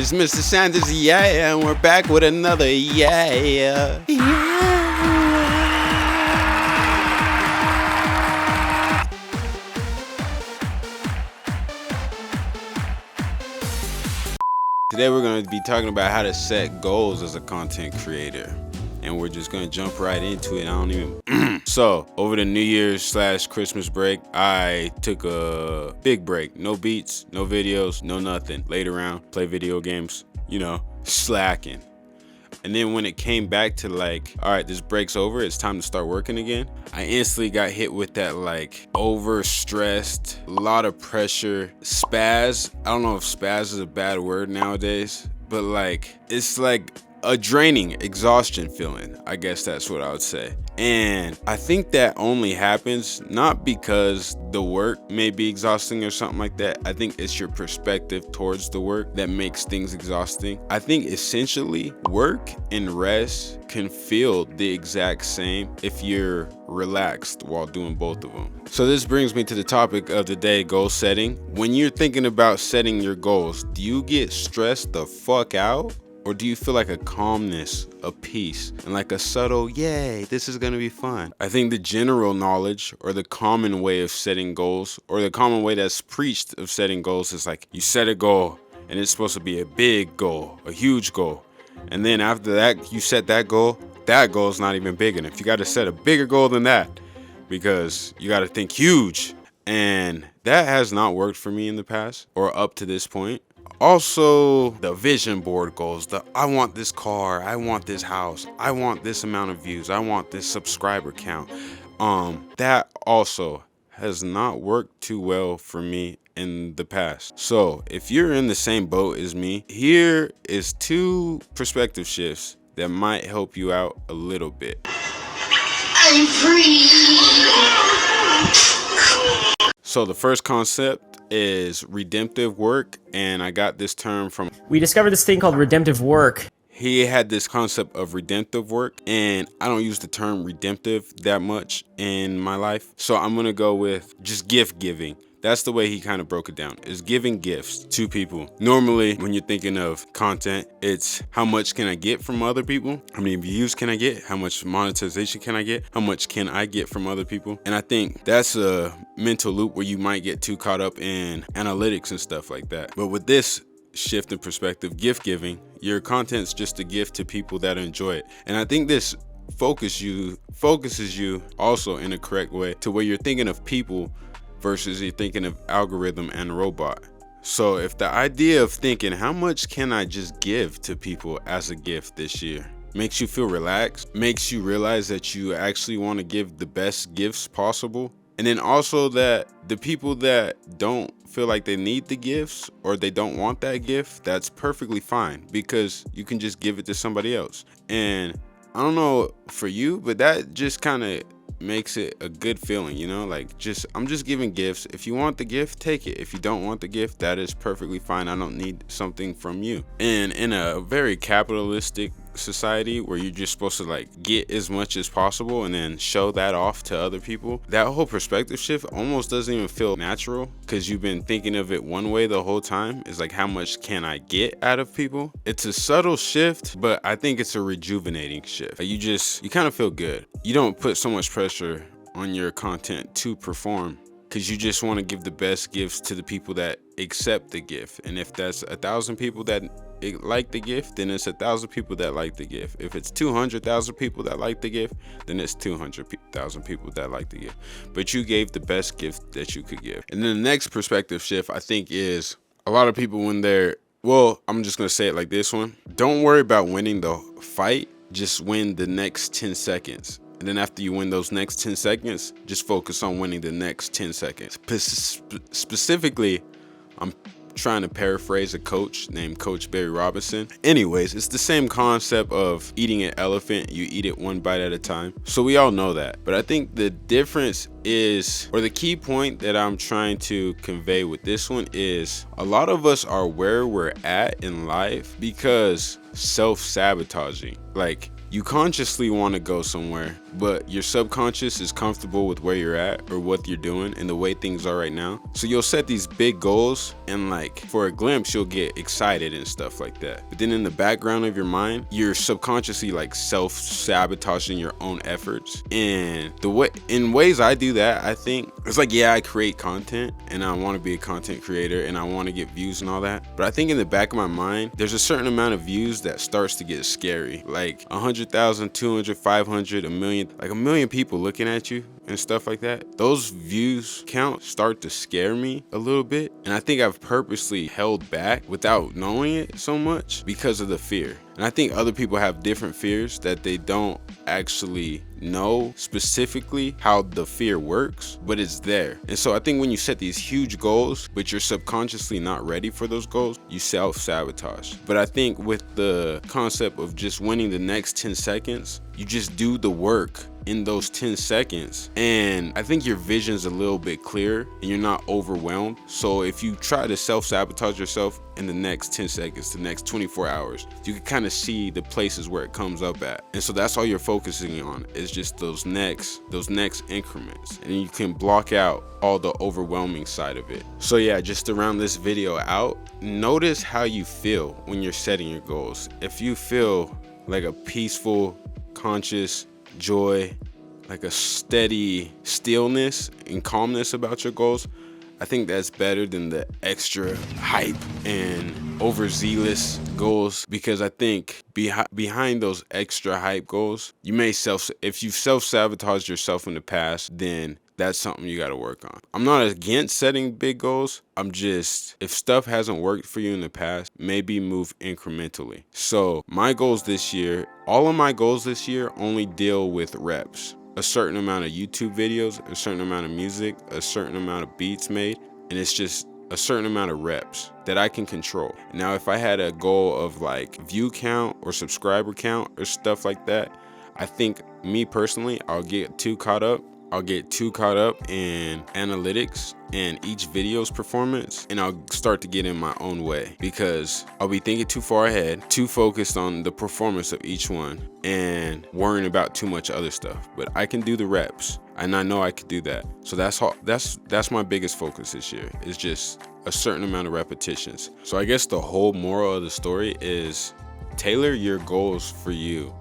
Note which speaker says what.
Speaker 1: It's Mr. Sanders, yeah, and we're back with another yeah. Today we're going to be talking about how to set goals as a content creator. And we're just going to jump right into it. I don't even... So, over the New Year's / Christmas break, I took a big break. No beats, no videos, no nothing. Laid around, play video games, slacking. And then when it came back to all right, this break's over, it's time to start working again, I instantly got hit with that overstressed, a lot of pressure, spaz. I don't know if spaz is a bad word nowadays, but it's a draining exhaustion feeling. I guess that's what I would say. And I think that only happens not because the work may be exhausting or something like that. I think it's your perspective towards the work that makes things exhausting. I think essentially work and rest can feel the exact same if you're relaxed while doing both of them. So this brings me to the topic of the day, goal setting. When you're thinking about setting your goals, do you get stressed the fuck out? Or do you feel like a calmness, a peace, and a subtle, yay, this is gonna be fun? I think the general knowledge or the common way of setting goals, or the common way that's preached of setting goals is you set a goal and it's supposed to be a big goal, a huge goal. And then after that, you set that goal is not even big enough. You gotta set a bigger goal than that because you gotta think huge. And that has not worked for me in the past or up to this point. Also, the vision board goals, I want this car, I want this house, I want this amount of views, I want this subscriber count. That also has not worked too well for me in the past. So if you're in the same boat as me, here is 2 perspective shifts that might help you out a little bit. I'm free. So the first concept is redemptive work, and I got this term from...
Speaker 2: We discovered this thing called redemptive work.
Speaker 1: He had this concept of redemptive work, and I don't use the term redemptive that much in my life. So I'm gonna go with just gift giving. That's the way he kind of broke it down, is giving gifts to people. Normally, when you're thinking of content, it's how much can I get from other people? How many views can I get? How much monetization can I get? How much can I get from other people? And I think that's a mental loop where you might get too caught up in analytics and stuff like that. But with this shift in perspective, gift giving, your content's just a gift to people that enjoy it. And I think this focuses you also in a correct way to where you're thinking of people versus you're thinking of algorithm and robot. So if the idea of thinking how much can I just give to people as a gift this year makes you feel relaxed, makes you realize that you actually want to give the best gifts possible, and then also that the people that don't feel like they need the gifts or they don't want that gift, that's perfectly fine because you can just give it to somebody else. And I don't know for you, but that just kind of makes it a good feeling, I'm just giving gifts. If you want the gift, take it. If you don't want the gift, that is perfectly fine. I don't need something from you. And in a very capitalistic society where you're just supposed to get as much as possible and then show that off to other people, that whole perspective shift almost doesn't even feel natural because you've been thinking of it one way the whole time. It's how much can I get out of people? It's a subtle shift, but I think it's a rejuvenating shift. You kind of feel good. You don't put so much pressure on your content to perform because you just want to give the best gifts to the people that accept the gift. And if that's 1,000 people that like the gift, then it's 1,000 people that like the gift. If it's 200,000 people that like the gift, then it's 200,000 people that like the gift. But you gave the best gift that you could give. And then the next perspective shift, I think, is a lot of people when I'm just going to say it like this one. Don't worry about winning the fight. Just win the next 10 seconds. And then after you win those next 10 seconds, just focus on winning the next 10 seconds. Specifically, I'm trying to paraphrase a coach named Coach Barry Robinson. Anyways, it's the same concept of eating an elephant. You eat it one bite at a time. So we all know that. But I think the difference is, or the key point that I'm trying to convey with this one is, a lot of us are where we're at in life because self-sabotaging. Like, you consciously want to go somewhere, but your subconscious is comfortable with where you're at or what you're doing and the way things are right now. So you'll set these big goals, and like for a glimpse, you'll get excited and stuff like that. But then in the background of your mind, you're subconsciously like self-sabotaging your own efforts. And in ways I do that, I think it's like, yeah, I create content and I want to be a content creator and I want to get views and all that. But I think in the back of my mind, there's a certain amount of views that starts to get scary. Like 100,000, 200, 500, a million, like a million people looking at you and stuff like that. Those views count start to scare me a little bit. And I think I've purposely held back without knowing it so much because of the fear. And I think other people have different fears that they don't actually know specifically how the fear works, but it's there. And so I think when you set these huge goals, but you're subconsciously not ready for those goals, you self-sabotage. But I think with the concept of just winning the next 10 seconds, you just do the work in those 10 seconds. And I think your vision's a little bit clearer and you're not overwhelmed. So if you try to self-sabotage yourself in the next 10 seconds, the next 24 hours, you can kind of see the places where it comes up at. And so that's all you're focusing on, is just those next increments. And you can block out all the overwhelming side of it. So yeah, just to round this video out, notice how you feel when you're setting your goals. If you feel like a peaceful, conscious joy, like a steady stillness and calmness about your goals, I think that's better than the extra hype and overzealous goals. Because I think behind those extra hype goals, if you've self-sabotaged yourself in the past, then that's something you got to work on. I'm not against setting big goals. If stuff hasn't worked for you in the past, maybe move incrementally. So all of my goals this year only deal with reps. A certain amount of YouTube videos, a certain amount of music, a certain amount of beats made, and it's just a certain amount of reps that I can control. Now, if I had a goal of like view count or subscriber count or stuff like that, I think me personally, I'll get too caught up in analytics and each video's performance, and I'll start to get in my own way because I'll be thinking too far ahead, too focused on the performance of each one and worrying about too much other stuff. But I can do the reps, and I know I could do that. So that's my biggest focus this year, is just a certain amount of repetitions. So I guess the whole moral of the story is tailor your goals for you.